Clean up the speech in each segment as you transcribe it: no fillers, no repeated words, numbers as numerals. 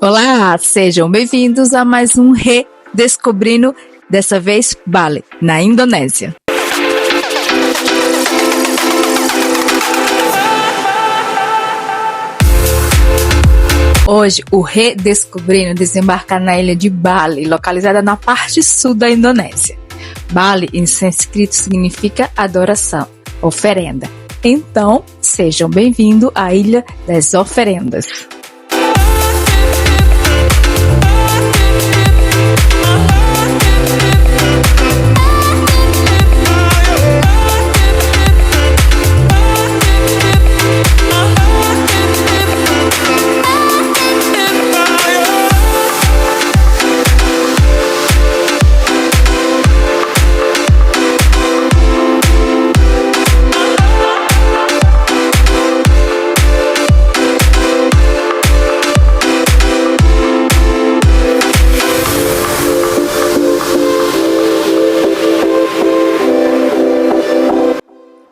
Olá, sejam bem-vindos a mais um Redescobrindo, dessa vez Bali, na Indonésia. Hoje, o Redescobrindo desembarca na ilha de Bali, localizada na parte sul da Indonésia. Bali, em sânscrito, significa adoração, oferenda. Então, sejam bem-vindos à Ilha das Oferendas.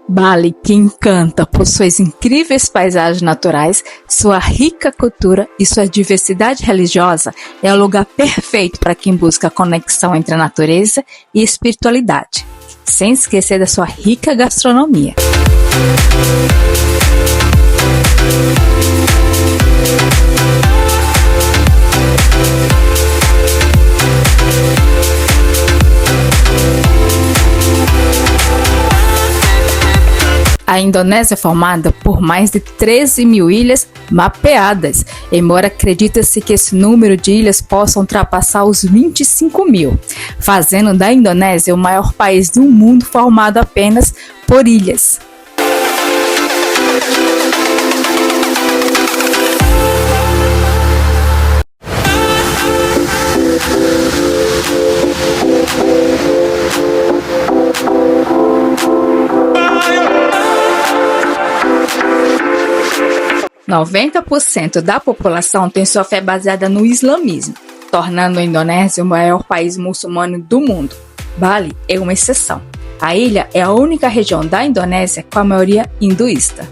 Bali, que encanta por suas incríveis paisagens naturais, sua rica cultura e sua diversidade religiosa, é o lugar perfeito para quem busca a conexão entre a natureza e espiritualidade, sem esquecer da sua rica gastronomia. A Indonésia é formada por mais de 13 mil ilhas mapeadas, embora acredita-se que esse número de ilhas possa ultrapassar os 25 mil, fazendo da Indonésia o maior país do mundo formado apenas por ilhas. – 90% da população tem sua fé baseada no islamismo, tornando a Indonésia o maior país muçulmano do mundo. Bali é uma exceção. A ilha é a única região da Indonésia com a maioria hinduísta.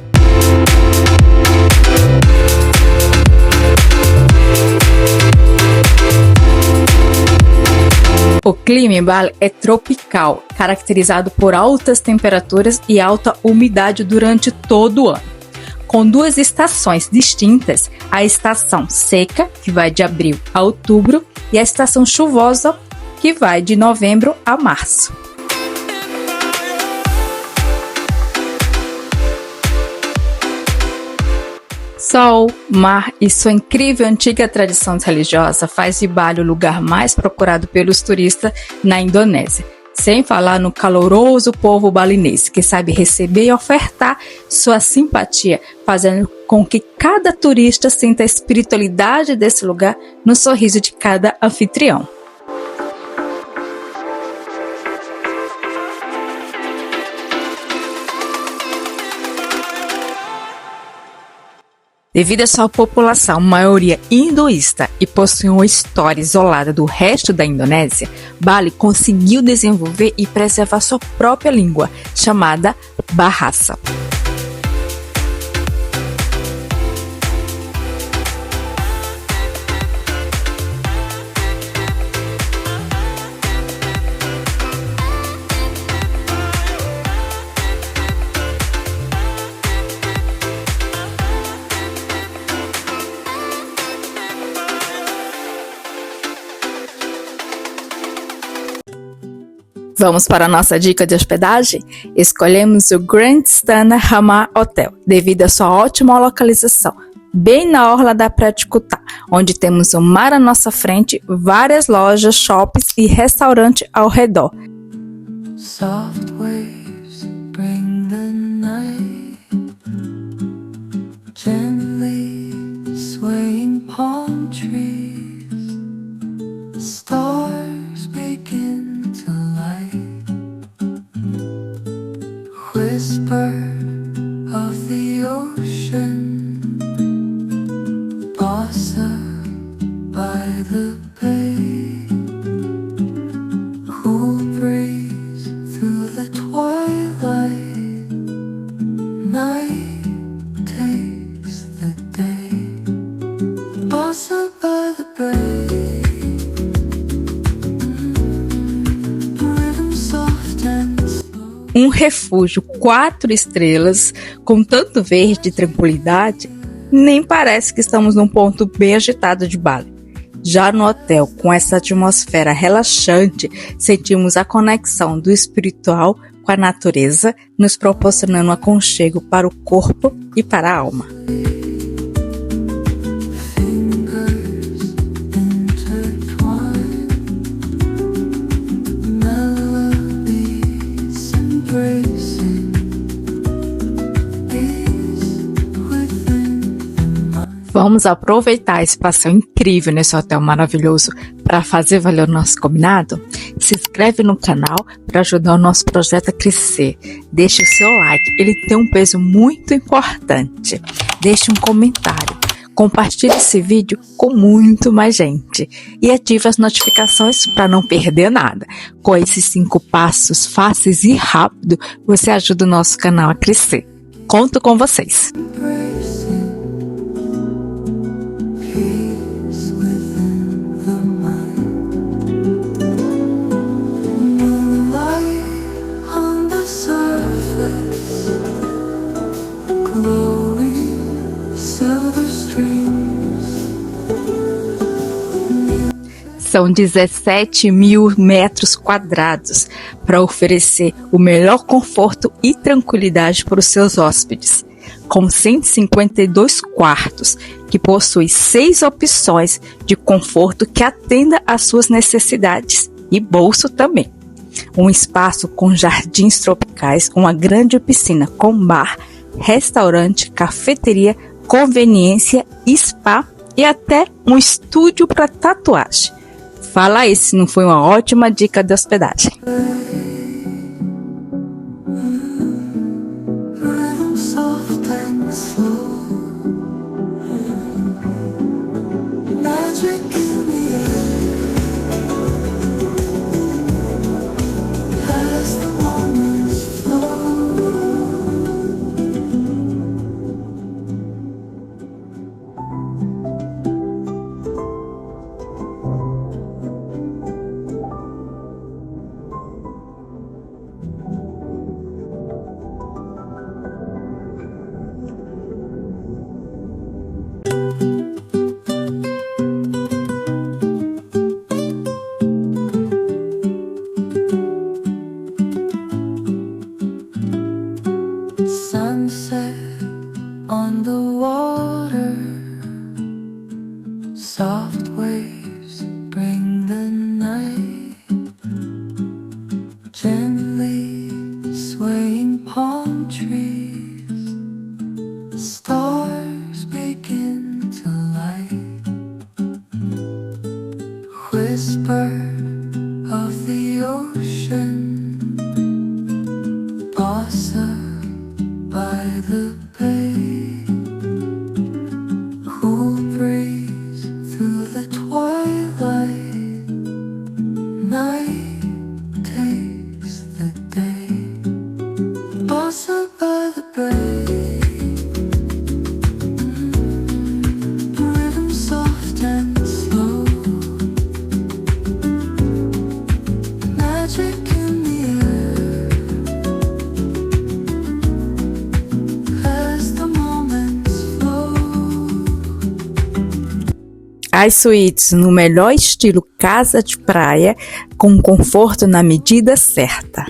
O clima em Bali é tropical, caracterizado por altas temperaturas e alta umidade durante todo o ano. Com duas estações distintas, a estação seca, que vai de abril a outubro, e a estação chuvosa, que vai de novembro a março. Sol, mar e sua incrível antiga tradição religiosa faz de Bali o lugar mais procurado pelos turistas na Indonésia. Sem falar no caloroso povo balinês, que sabe receber e ofertar sua simpatia, fazendo com que cada turista sinta a espiritualidade desse lugar no sorriso de cada anfitrião. Devido à sua população, maioria hinduísta, e possui uma história isolada do resto da Indonésia, Bali conseguiu desenvolver e preservar sua própria língua, chamada Bahasa. Vamos para a nossa dica de hospedagem? Escolhemos o Grand Istana Hamam Hotel, devido à sua ótima localização, bem na orla da Praia de Kuta, onde temos o mar à nossa frente, várias lojas, shoppings e restaurantes ao redor. Soft waves bring the night, gently swaying palm trees, stars begin to light, whisper of the ocean, blossom by the bay, cool breeze through the twilight, night takes the day, blossom by the Um refúgio 4 estrelas, com tanto verde e tranquilidade, nem parece que estamos num ponto bem agitado de Bali. Já no hotel, com essa atmosfera relaxante, sentimos a conexão do espiritual com a natureza, nos proporcionando um aconchego para o corpo e para a alma. Vamos aproveitar esse passeio incrível nesse hotel maravilhoso para fazer valer o nosso combinado? Se inscreve no canal para ajudar o nosso projeto a crescer. Deixe o seu like, ele tem um peso muito importante. Deixe um comentário. Compartilhe esse vídeo com muito mais gente. E ative as notificações para não perder nada. Com esses 5 passos fáceis e rápidos, você ajuda o nosso canal a crescer. Conto com vocês! São 17 mil metros quadrados para oferecer o melhor conforto e tranquilidade para os seus hóspedes. Com 152 quartos, que possui 6 opções de conforto que atenda às suas necessidades e bolso também. Um espaço com jardins tropicais, uma grande piscina com bar, restaurante, cafeteria, conveniência, spa e até um estúdio para tatuagem. Fala aí se não foi uma ótima dica de hospedagem. Sunset on the water, soft waves bring the night, gently swaying palm trees, stars begin to light, whisper of the ocean, blossom by the bay, cool breeze through the twilight, night takes the day, blossom by the bay, rhythm soft and slow, magic in the air. As suítes no melhor estilo casa de praia, com conforto na medida certa.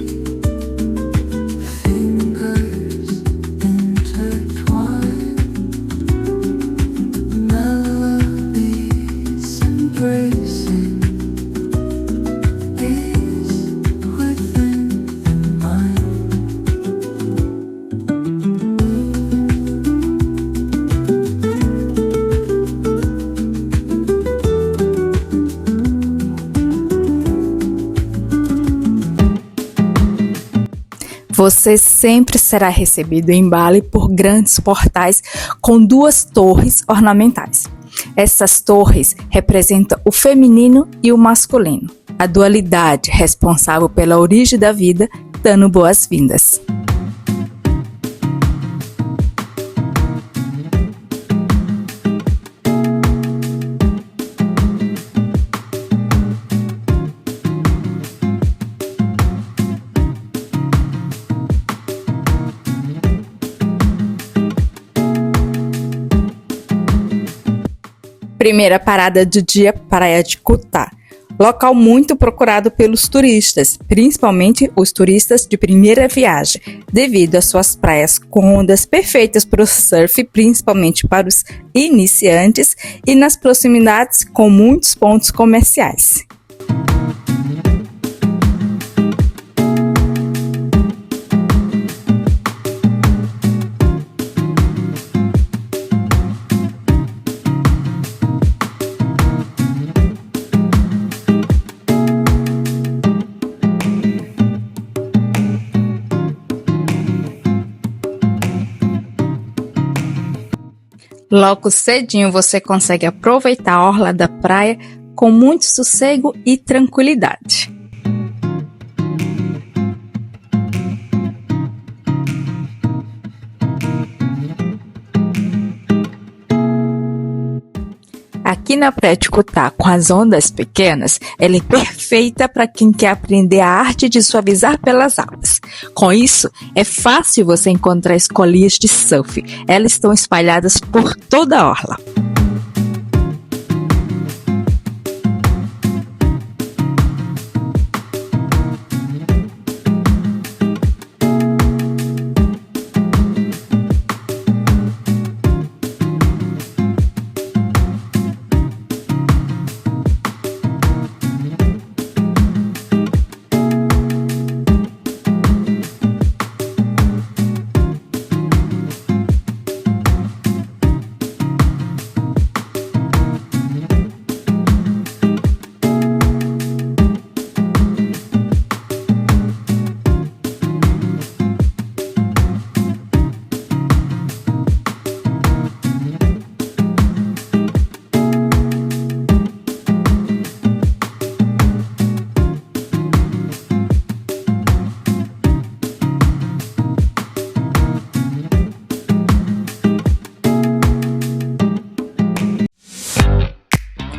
Você sempre será recebido em Bali por grandes portais com 2 torres ornamentais. Essas torres representam o feminino e o masculino, a dualidade responsável pela origem da vida, dando boas-vindas. Primeira parada do dia, Praia de Cutá. Local muito procurado pelos turistas, principalmente os turistas de primeira viagem, devido às suas praias com ondas perfeitas para o surf, principalmente para os iniciantes, e nas proximidades com muitos pontos comerciais. Logo cedinho você consegue aproveitar a orla da praia com muito sossego e tranquilidade. Aqui na Praia de Cutá, com as ondas pequenas, ela é perfeita para quem quer aprender a arte de suavizar pelas águas. Com isso, é fácil você encontrar escolinhas de surf. Elas estão espalhadas por toda a orla.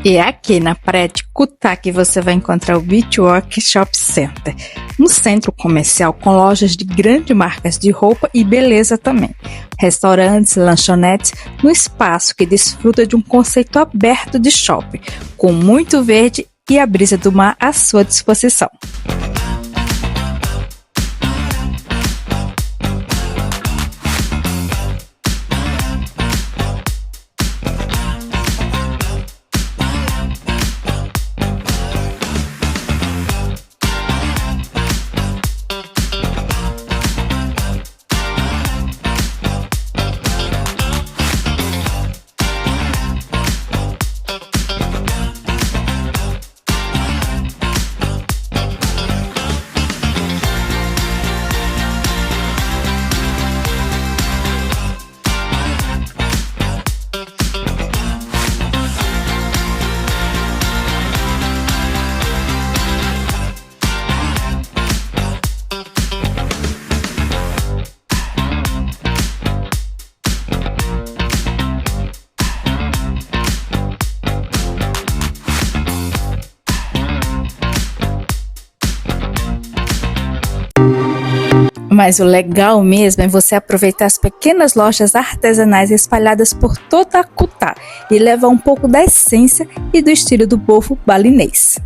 E é aqui na Praia de Cutá que você vai encontrar o Beach Workshop Center, um centro comercial com lojas de grandes marcas de roupa e beleza também, restaurantes, lanchonetes, no espaço que desfruta de um conceito aberto de shopping, com muito verde e a brisa do mar à sua disposição. Mas o legal mesmo é você aproveitar as pequenas lojas artesanais espalhadas por toda a Cutá e levar um pouco da essência e do estilo do povo balinês.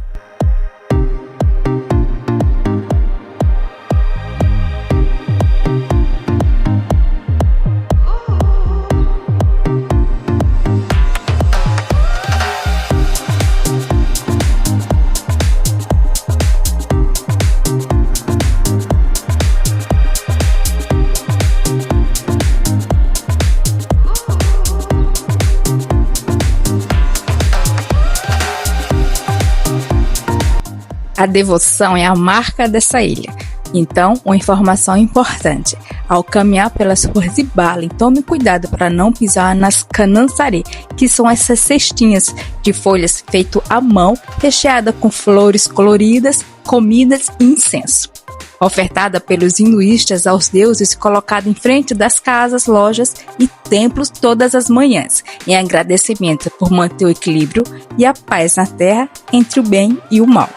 A devoção é a marca dessa ilha. Então, uma informação importante. Ao caminhar pelas ruas de Bali, tome cuidado para não pisar nas canansari, que são essas cestinhas de folhas feitas à mão, recheada com flores coloridas, comidas e incenso. Ofertada pelos hinduístas aos deuses e colocada em frente das casas, lojas e templos todas as manhãs, em agradecimento por manter o equilíbrio e a paz na terra entre o bem e o mal.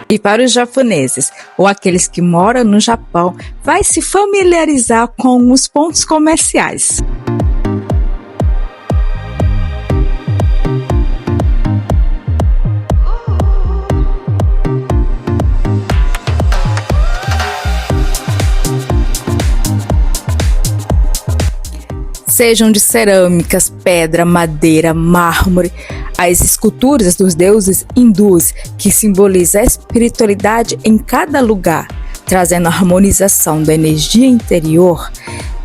E para os japoneses, ou aqueles que moram no Japão, vai se familiarizar com os pontos comerciais. Sejam de cerâmicas, pedra, madeira, mármore, as esculturas dos deuses hindus que simbolizam a espiritualidade em cada lugar, trazendo a harmonização da energia interior,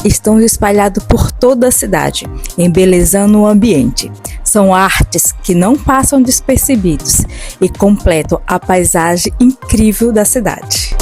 estão espalhados por toda a cidade, embelezando o ambiente. São artes que não passam despercebidos e completam a paisagem incrível da cidade.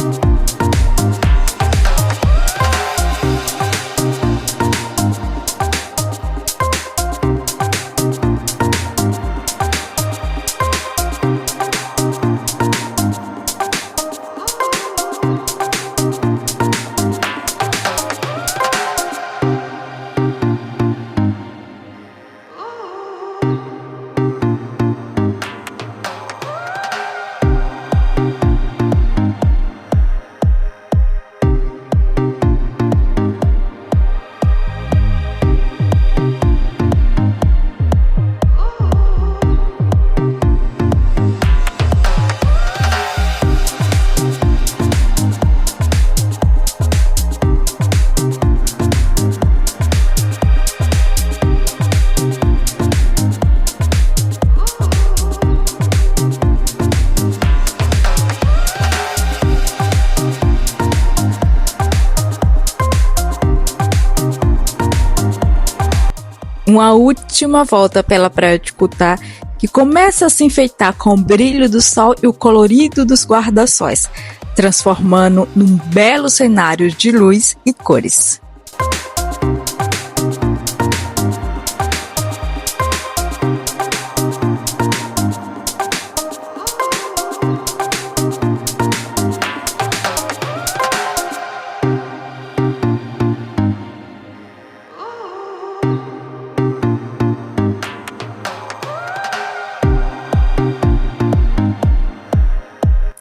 Uma última volta pela praia de Kuta, que começa a se enfeitar com o brilho do sol e o colorido dos guarda-sóis, transformando num belo cenário de luz e cores.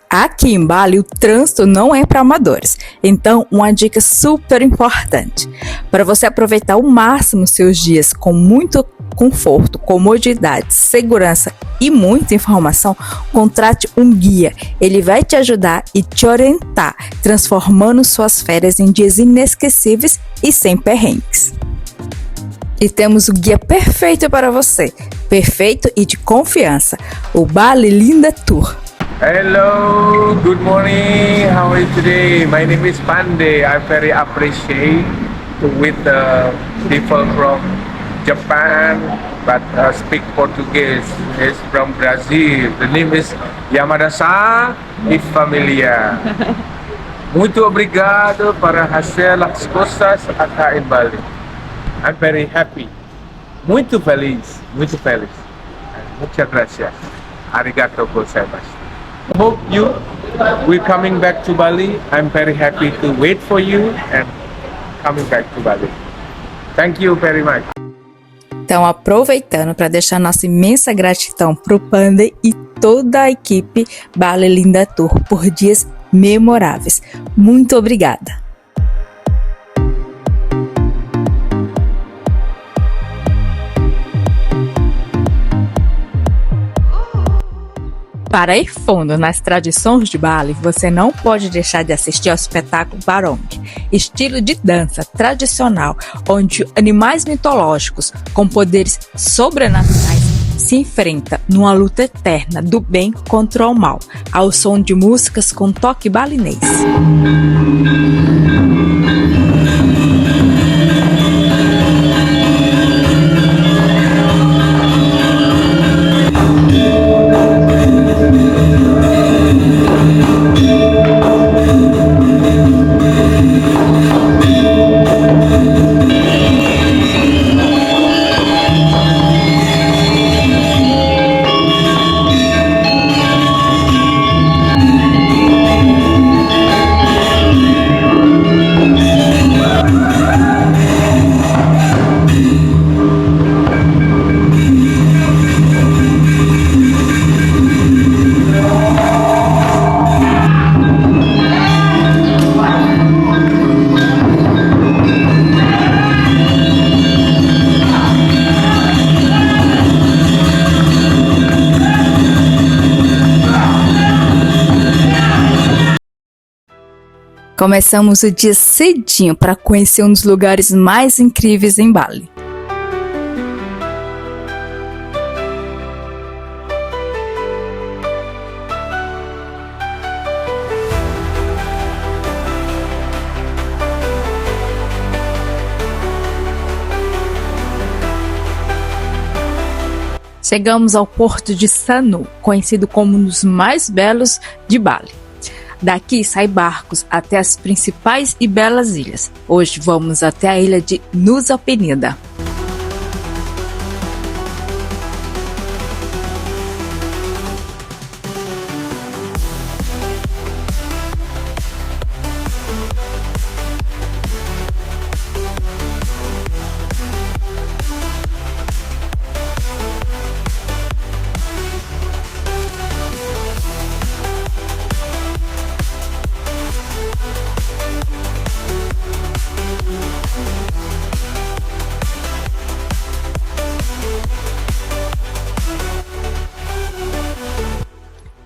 Aqui em Bali, o trânsito não é para amadores, então uma dica super importante. Para você aproveitar ao máximo seus dias com muito conforto, comodidade, segurança e muita informação, contrate um guia. Ele vai te ajudar e te orientar, transformando suas férias em dias inesquecíveis e sem perrengues. E temos o guia perfeito para você, perfeito e de confiança, o Bali Linda Tour. Hello, good morning. How are you today? My name is Pande. I very appreciate with the people from Japan, but speak Portuguese. Is from Brazil. The name is Yamada-san e família. Muito obrigado para fazer as coisas aqui em Bali. I'm very happy. Muito feliz. Muito feliz. Muchas gracias. Arigatou gozaimasu. Hope you will coming back to Bali. I'm very happy to wait for you and coming back to Bali. Thank you very much. Então, aproveitando para deixar nossa imensa gratidão para o Panda e toda a equipe Bali Linda Tour por dias memoráveis. Muito obrigada! Para ir fundo nas tradições de Bali, você não pode deixar de assistir ao espetáculo Barong, estilo de dança tradicional, onde animais mitológicos com poderes sobrenaturais se enfrentam numa luta eterna do bem contra o mal, ao som de músicas com toque balinês. Começamos o dia cedinho para conhecer um dos lugares mais incríveis em Bali. Chegamos ao porto de Sanur, conhecido como um dos mais belos de Bali. Daqui saem barcos até as principais e belas ilhas. Hoje vamos até a ilha de Nusa Penida.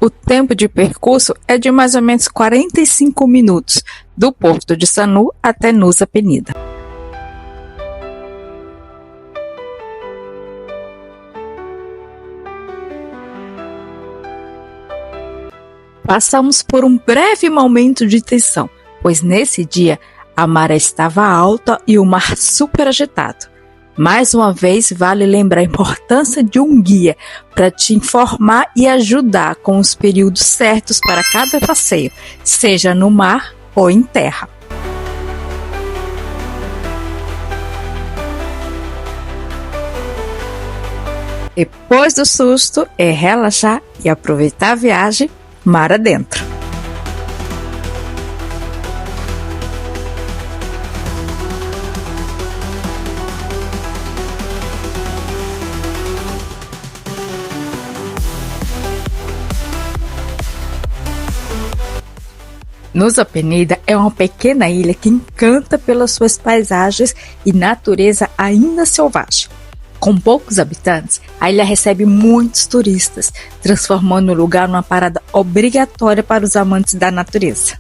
O tempo de percurso é de mais ou menos 45 minutos, do porto de Sanur até Nusa Penida. Passamos por um breve momento de tensão, pois nesse dia a maré estava alta e o mar super agitado. Mais uma vez, vale lembrar a importância de um guia para te informar e ajudar com os períodos certos para cada passeio, seja no mar ou em terra. Depois do susto, é relaxar e aproveitar a viagem mar adentro. Nusa Penida é uma pequena ilha que encanta pelas suas paisagens e natureza ainda selvagem. Com poucos habitantes, a ilha recebe muitos turistas, transformando o lugar numa parada obrigatória para os amantes da natureza.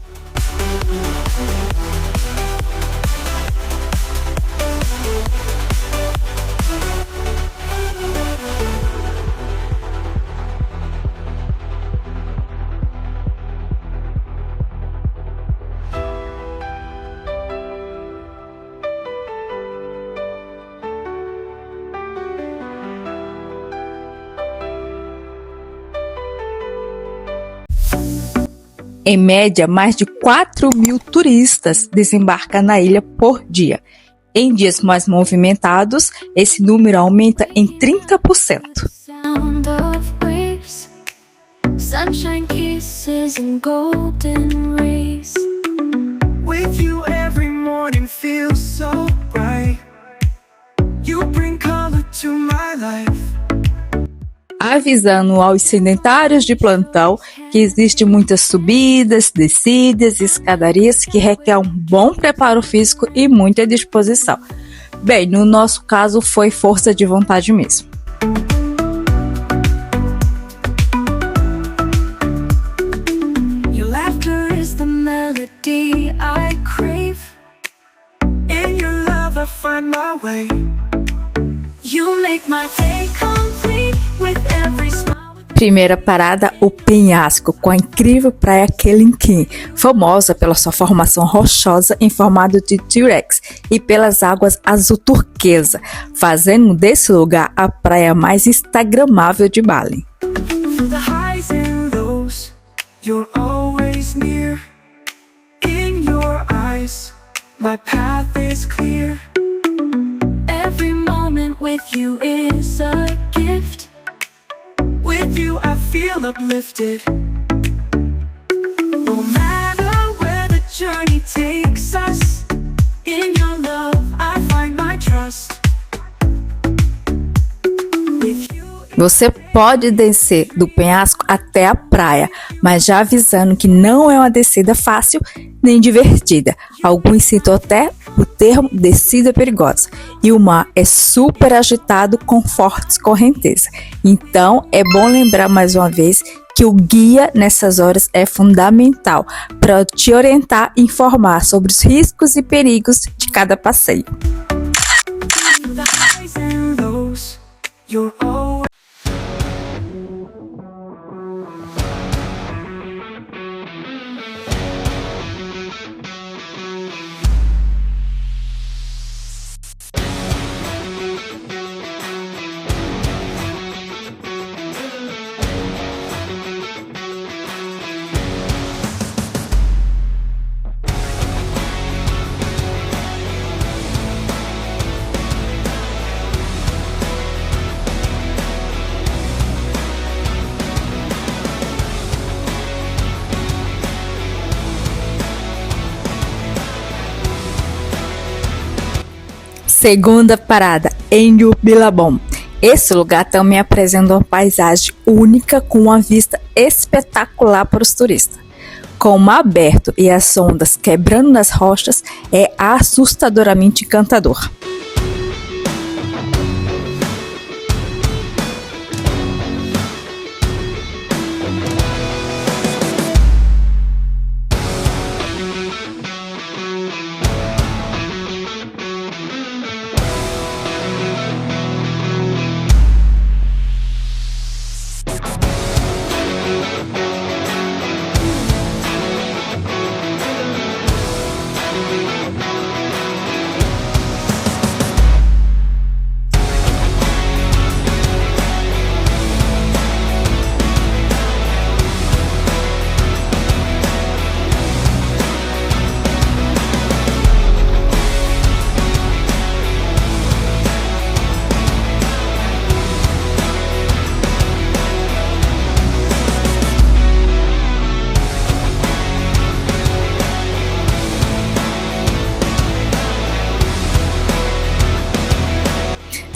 Em média, mais de 4.000 turistas desembarcam na ilha por dia. Em dias mais movimentados, esse número aumenta em 30%. Sound of waves, sunshine kisses and golden rays. With you every morning feels so bright. You bring color to my life. Avisando aos sedentários de plantão que existem muitas subidas, descidas e escadarias que requer um bom preparo físico e muita disposição. Bem, no nosso caso foi força de vontade mesmo. Your laughter is the melody I crave. In your love I find my way. You make my day complete with every smile. Primeira parada, o penhasco, com a incrível praia Kelinkin, famosa pela sua formação rochosa em formato de T-Rex e pelas águas azul turquesa, fazendo desse lugar a praia mais instagramável de Bali. The highs and lows, you're always near. In your eyes, my path is clear. Every moment with you is a gift. With you I feel uplifted. No matter where the journey takes us, in your love I find my trust. With you. Você pode descer do penhasco até a praia, mas já avisando que não é uma descida fácil nem divertida. Alguns citam até o termo descida perigosa. E o mar é super agitado com fortes correntezas. Então é bom lembrar mais uma vez que o guia nessas horas é fundamental para te orientar e informar sobre os riscos e perigos de cada passeio. The highs and lows, you're always Segunda parada, em Billabong. Esse lugar também apresenta uma paisagem única com uma vista espetacular para os turistas. Com o mar aberto e as ondas quebrando nas rochas, é assustadoramente encantador.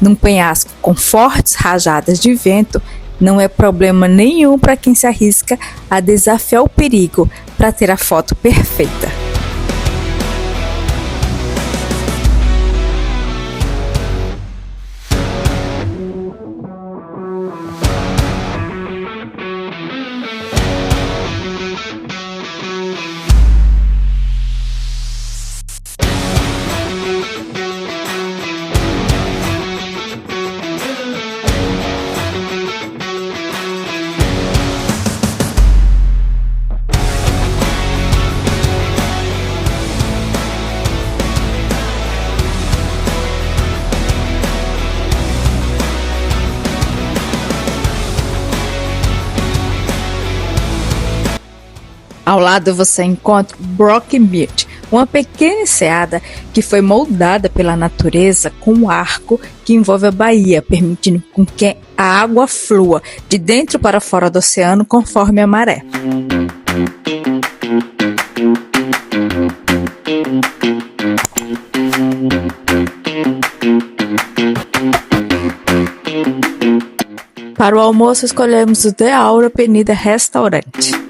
Num penhasco com fortes rajadas de vento, não é problema nenhum para quem se arrisca a desafiar o perigo para ter a foto perfeita. Ao lado você encontra Broken Beach, uma pequena enseada que foi moldada pela natureza com um arco que envolve a baía, permitindo com que a água flua de dentro para fora do oceano conforme a maré. Para o almoço escolhemos o The Aura Avenida Restaurante.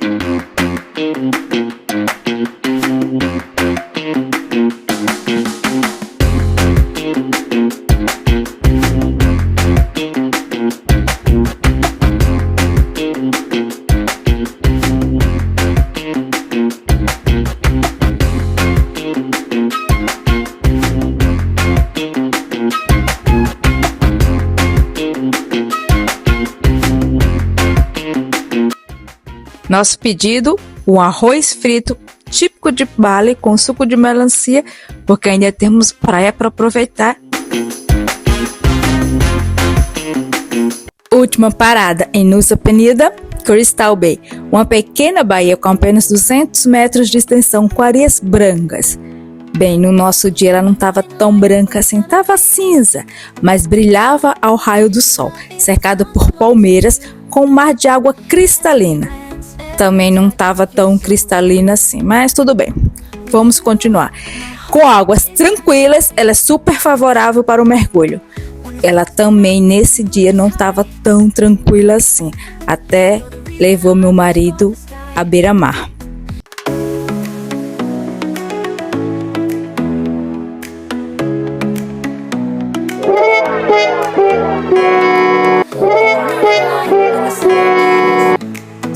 Nosso pedido, um arroz frito típico de Bali com suco de melancia, porque ainda temos praia para aproveitar. Última parada em Nusa Penida, Crystal Bay, uma pequena baía com apenas 200 metros de extensão com areias brancas. Bem, no nosso dia ela não estava tão branca assim, estava cinza, mas brilhava ao raio do sol, cercada por palmeiras com um mar de água cristalina. Também não estava tão cristalina assim, mas tudo bem, vamos continuar. Com águas tranquilas, ela é super favorável para o mergulho. Ela também nesse dia não estava tão tranquila assim, até levou meu marido à beira-mar.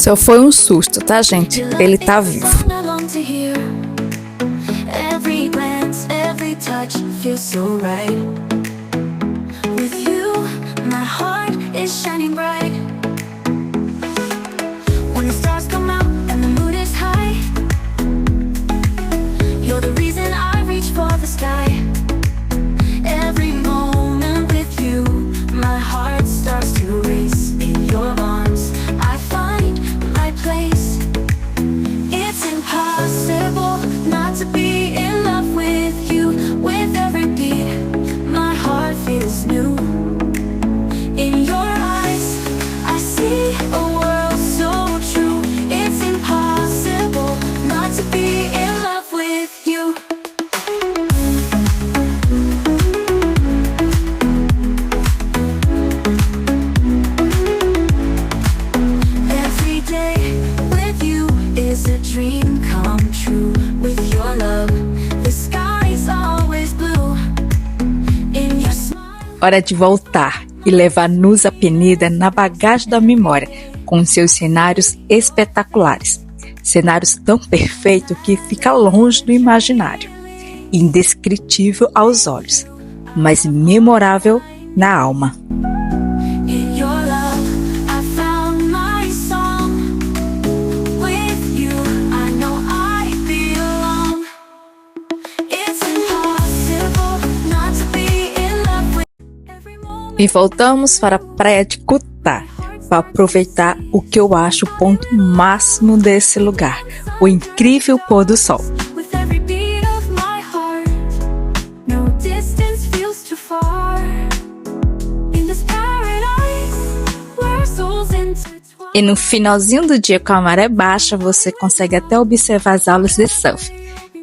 Só foi um susto, tá, gente? Ele tá vivo. Every glance, every touch feels so right. With you, my heart is shining bright. When the stars come out and the mood is high, you're the reason I reach for the sky. Every moment with you, my heart starts to race. In your arms, I find my place. It's impossible not to be in love with you. With every beat, my heart feels new. In your eyes, I see a world so true. It's impossible not to be in love with you. Every day with you is a dream come true. With your love, the sky's always blue. In your smile. Hora de voltar e levar Nusa Penida na bagagem da memória, com seus cenários espetaculares. Cenários tão perfeitos que fica longe do imaginário. Indescritível aos olhos, mas memorável na alma. In your love, I found my song. With you, I know I belong. It's impossible not to be in love with every moment. E voltamos para a praia de Cutá, para aproveitar o que eu acho o ponto máximo desse lugar, o incrível pôr do sol. With every beat of my heart, no distance feels too far. In this paradise, where souls intertwine. E no finalzinho do dia com a maré baixa, você consegue até observar as aulas de surf,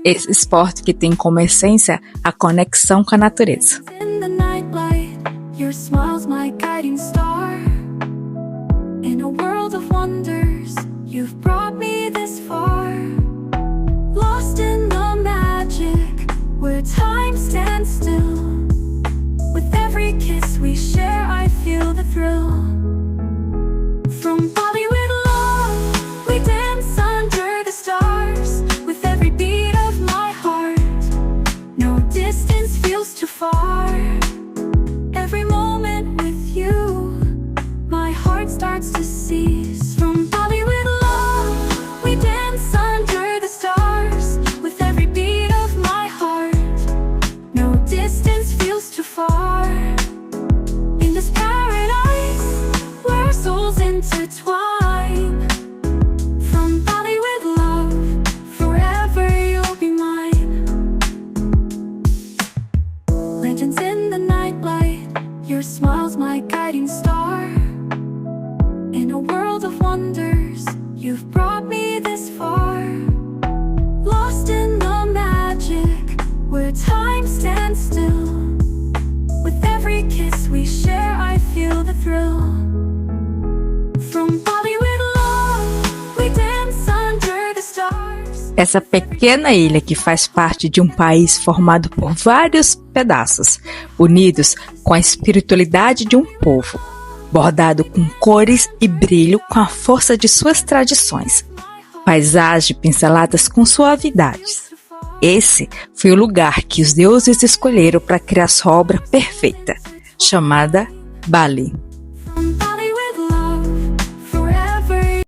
esse esporte que tem como essência a conexão com a natureza. In the nightlight, your smile's my guiding star. In a world of wonders, you've brought me this far. Lost in the magic, where time stands still. With every kiss we share, I feel the thrill. From Bollywood love, we dance under the stars. With every beat of my heart, no distance feels too far. Every moment with you, my heart starts to seize. From Bollywood love, we dance under the stars. With every beat of my heart, no distance feels too far. In this paradise, where souls intertwine. From Bollywood love, forever you'll be mine. Legends in the nightlight, your smile's my guiding star. In a world of wonders, you've brought me this far. Lost in the magic, where time stands still. With every kiss we share, I feel the thrill. From Bollywood love, we dance under the stars. Essa pequena ilha que faz parte de um país formado por vários pedaços, unidos com a espiritualidade de um povo, bordado com cores e brilho com a força de suas tradições, paisagem pinceladas com suavidades. Esse foi o lugar que os deuses escolheram para criar sua obra perfeita, chamada Bali. From Bollywood love, forever.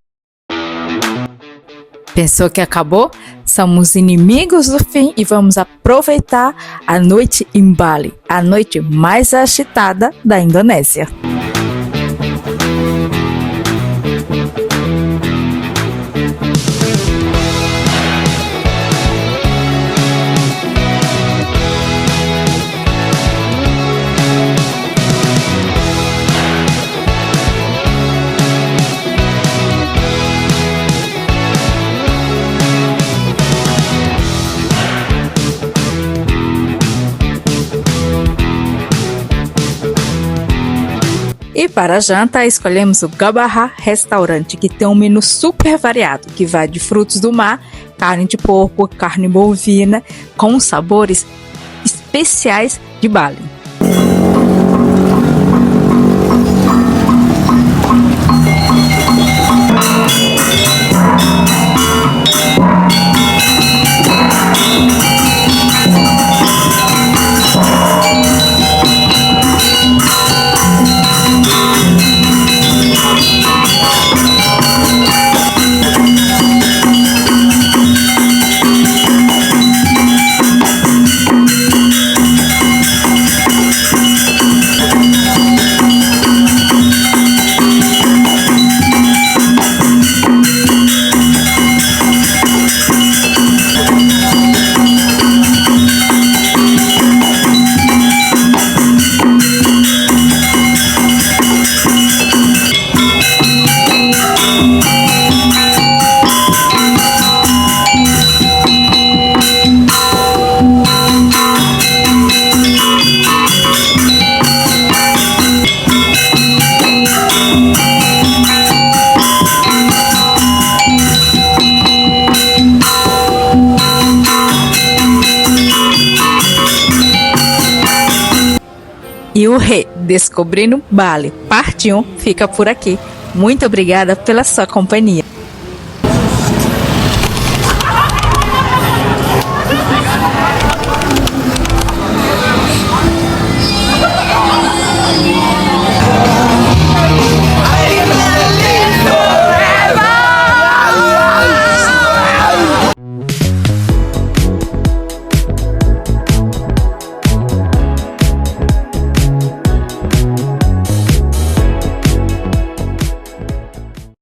Pensou que acabou? Somos inimigos do fim e vamos aproveitar a noite em Bali, a noite mais agitada da Indonésia. E para a janta, escolhemos o Gabaha Restaurante, que tem um menu super variado, que vai de frutos do mar, carne de porco, carne bovina, com sabores especiais de Bali. E o Redescobrindo Bali, parte 1, fica por aqui. Muito obrigada pela sua companhia.